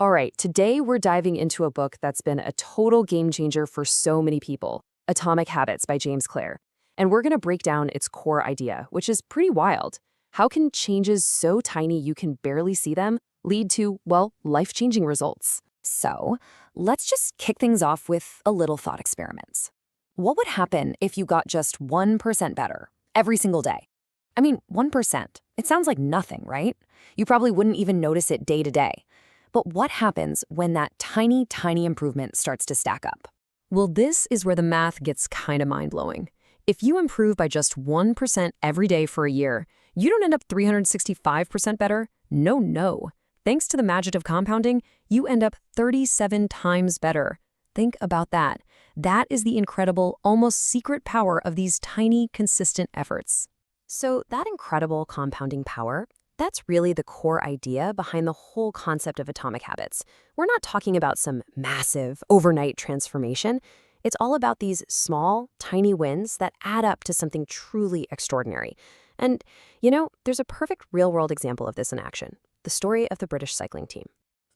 All right, today we're diving into a book that's been a total game changer for so many people, Atomic Habits by James Clear. And we're going to break down its core idea, which is pretty wild. How can changes so tiny you can barely see them lead to, well, life-changing results? So, let's just kick things off with a little thought experiment. What would happen if you got just 1% better every single day? I mean, 1%. It sounds like nothing, right? You probably wouldn't even notice it day to day. But what happens when that tiny improvement starts to stack up? Well, this is where the math gets kind of mind-blowing. If you improve by just 1% every day for a year, you don't end up 365% better. No. Thanks to the magic of compounding, you end up 37 times better. Think about that. That is the incredible, almost secret power of these tiny, consistent efforts. So that incredible compounding power, that's really the core idea behind the whole concept of atomic habits. We're not talking about some massive, overnight transformation. It's all about these small, tiny wins that add up to something truly extraordinary. And, there's a perfect real-world example of this in action. The story of the British cycling team.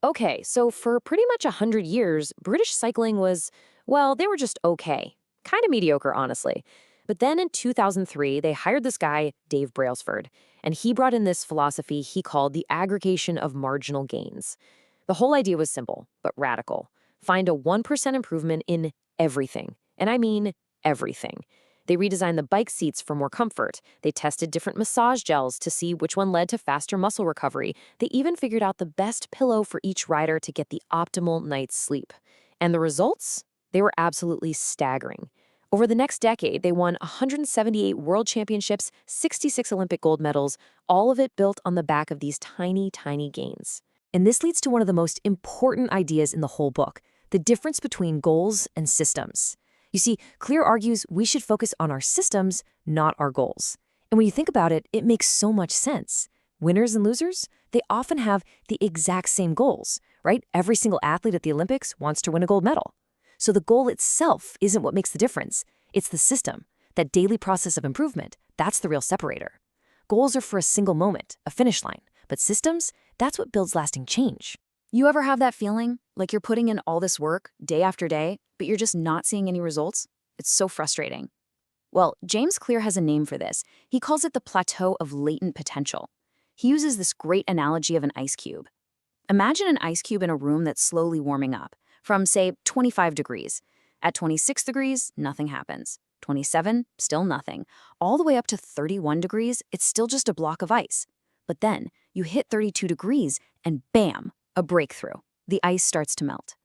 Okay, so for pretty much 100 years, British cycling was, well, they were just okay. Kind of mediocre, honestly. But then in 2003, they hired this guy, Dave Brailsford, and he brought in this philosophy he called the aggregation of marginal gains. The whole idea was simple, but radical. Find a 1% improvement in everything. And I mean everything. They redesigned the bike seats for more comfort. They tested different massage gels to see which one led to faster muscle recovery. They even figured out the best pillow for each rider to get the optimal night's sleep. And the results? They were absolutely staggering. Over the next decade, they won 178 world championships, 66 Olympic gold medals, all of it built on the back of these tiny gains. And this leads to one of the most important ideas in the whole book, the difference between goals and systems. You see, Clear argues we should focus on our systems, not our goals. And when you think about it, it makes so much sense. Winners and losers, they often have the exact same goals, right? Every single athlete at the Olympics wants to win a gold medal. So the goal itself isn't what makes the difference. It's the system, that daily process of improvement. That's the real separator. Goals are for a single moment, a finish line. But systems, that's what builds lasting change. You ever have that feeling? Like you're putting in all this work, day after day, but you're just not seeing any results? It's so frustrating. Well, James Clear has a name for this. He calls it the plateau of latent potential. He uses this great analogy of an ice cube. Imagine an ice cube in a room that's slowly warming up. From, say, 25 degrees. At 26 degrees, nothing happens. 27, still nothing. All the way up to 31 degrees, it's still just a block of ice. But then, you hit 32 degrees, and bam, a breakthrough. The ice starts to melt.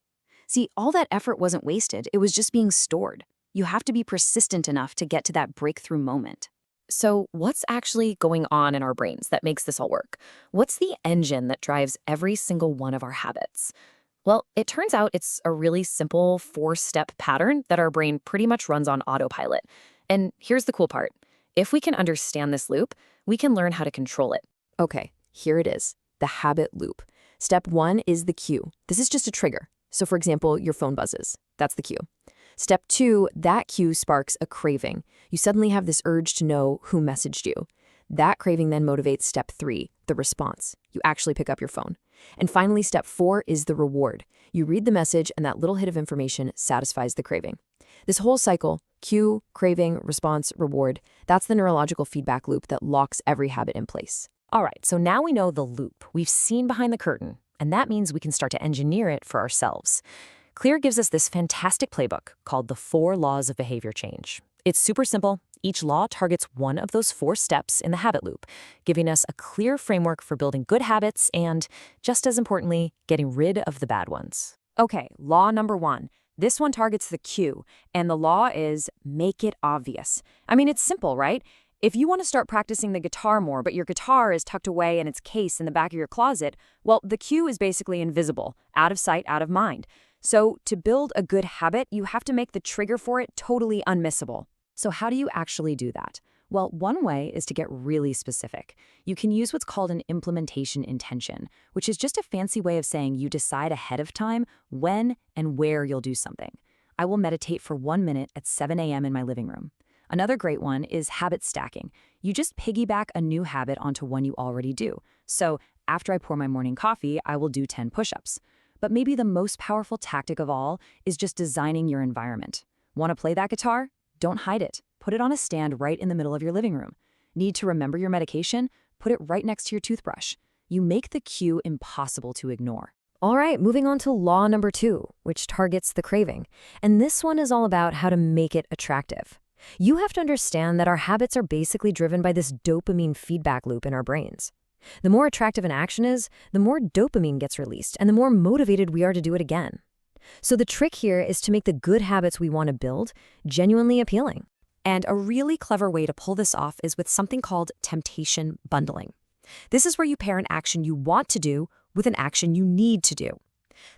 See, all that effort wasn't wasted, it was just being stored. You have to be persistent enough to get to that breakthrough moment. So what's actually going on in our brains that makes this all work? What's the engine that drives every single one of our habits? Well, it turns out it's a really simple 4-step pattern that our brain pretty much runs on autopilot. And here's the cool part. If we can understand this loop, we can learn how to control it. Okay, here it is, the habit loop. Step 1 is the cue. This is just a trigger. So for example, your phone buzzes. That's the cue. Step 2, that cue sparks a craving. You suddenly have this urge to know who messaged you. That craving then motivates step 3, the response. You actually pick up your phone. And finally, step 4 is the reward. You read the message and that little hit of information satisfies the craving. This whole cycle, cue, craving, response, reward, that's the neurological feedback loop that locks every habit in place. All right, so now we know the loop. We've seen behind the curtain, and that means we can start to engineer it for ourselves. Clear gives us this fantastic playbook called the 4 Laws of Behavior Change. It's super simple. Each law targets one of those 4 steps in the habit loop, giving us a clear framework for building good habits and, just as importantly, getting rid of the bad ones. Okay, law number 1. This one targets the cue, and the law is make it obvious. I mean, it's simple, right? If you want to start practicing the guitar more, but your guitar is tucked away in its case in the back of your closet, well, the cue is basically invisible, out of sight, out of mind. So to build a good habit, you have to make the trigger for it totally unmissable. So how do you actually do that? Well, one way is to get really specific. You can use what's called an implementation intention, which is just a fancy way of saying you decide ahead of time when and where you'll do something. I will meditate for 1 minute at 7 a.m. in my living room. Another great one is habit stacking. You just piggyback a new habit onto one you already do. So after I pour my morning coffee, I will do 10 push-ups. But maybe the most powerful tactic of all is just designing your environment. Want to play that guitar? Don't hide it. Put it on a stand right in the middle of your living room. Need to remember your medication? Put it right next to your toothbrush. You make the cue impossible to ignore. All right, moving on to law number 2, which targets the craving. And this one is all about how to make it attractive. You have to understand that our habits are basically driven by this dopamine feedback loop in our brains. The more attractive an action is, the more dopamine gets released, and the more motivated we are to do it again. So the trick here is to make the good habits we want to build genuinely appealing. And a really clever way to pull this off is with something called temptation bundling. This is where you pair an action you want to do with an action you need to do.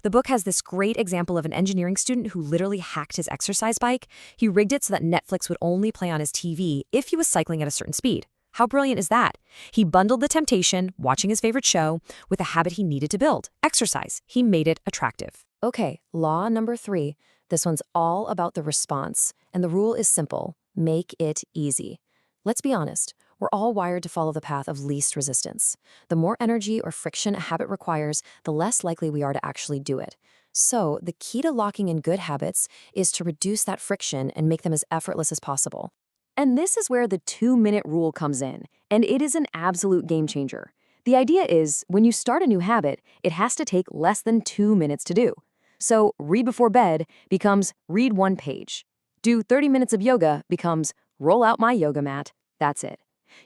The book has this great example of an engineering student who literally hacked his exercise bike. He rigged it so that Netflix would only play on his TV if he was cycling at a certain speed. How brilliant is that? He bundled the temptation, watching his favorite show, with a habit he needed to build, exercise. He made it attractive. Okay, law number 3. This one's all about the response, and the rule is simple. Make it easy. Let's be honest, we're all wired to follow the path of least resistance. The more energy or friction a habit requires, the less likely we are to actually do it. So, the key to locking in good habits is to reduce that friction and make them as effortless as possible. And this is where the 2-minute rule comes in, and it is an absolute game changer. The idea is, when you start a new habit, it has to take less than 2 minutes to do. So, read before bed becomes read 1 page. Do 30 minutes of yoga becomes roll out my yoga mat. That's it.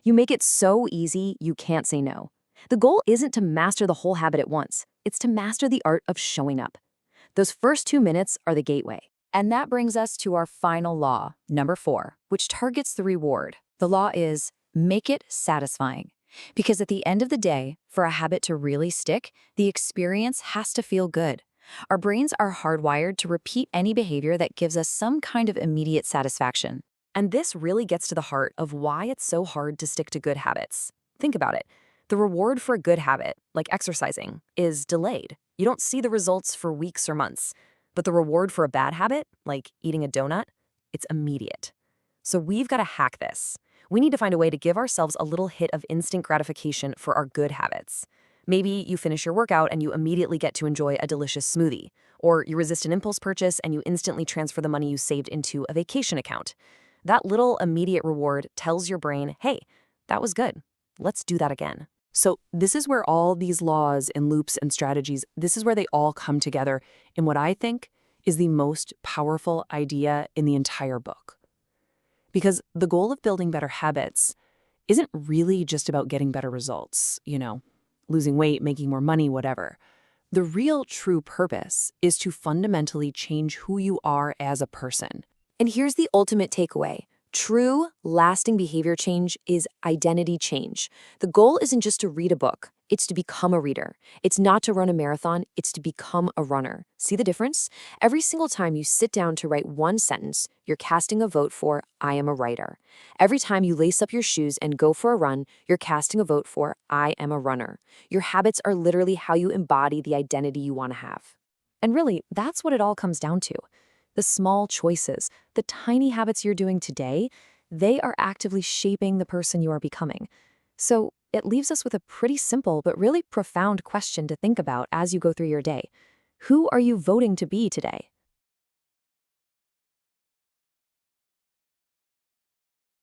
You make it so easy, you can't say no. The goal isn't to master the whole habit at once. It's to master the art of showing up. Those first 2 minutes are the gateway. And that brings us to our final law, number 4, which targets the reward. The law is make it satisfying. Because at the end of the day, for a habit to really stick, the experience has to feel good. Our brains are hardwired to repeat any behavior that gives us some kind of immediate satisfaction. And this really gets to the heart of why it's so hard to stick to good habits. Think about it. The reward for a good habit, like exercising, is delayed. You don't see the results for weeks or months. But the reward for a bad habit, like eating a donut, it's immediate. So we've got to hack this. We need to find a way to give ourselves a little hit of instant gratification for our good habits. Maybe you finish your workout and you immediately get to enjoy a delicious smoothie. Or you resist an impulse purchase and you instantly transfer the money you saved into a vacation account. That little immediate reward tells your brain, hey, that was good. Let's do that again. So this is where all these laws and loops and strategies, this is where they all come together in what I think is the most powerful idea in the entire book. Because the goal of building better habits isn't really just about getting better results, losing weight, making more money, whatever. The real true purpose is to fundamentally change who you are as a person. And here's the ultimate takeaway. True, lasting behavior change is identity change. The goal isn't just to read a book. It's to become a reader. It's not to run a marathon. It's to become a runner. See the difference? Every single time you sit down to write one sentence, you're casting a vote for, I am a writer. Every time you lace up your shoes and go for a run, you're casting a vote for, I am a runner. Your habits are literally how you embody the identity you want to have. And really, that's what it all comes down to. The small choices, the tiny habits you're doing today, they are actively shaping the person you are becoming. So it leaves us with a pretty simple but really profound question to think about as you go through your day. Who are you voting to be today?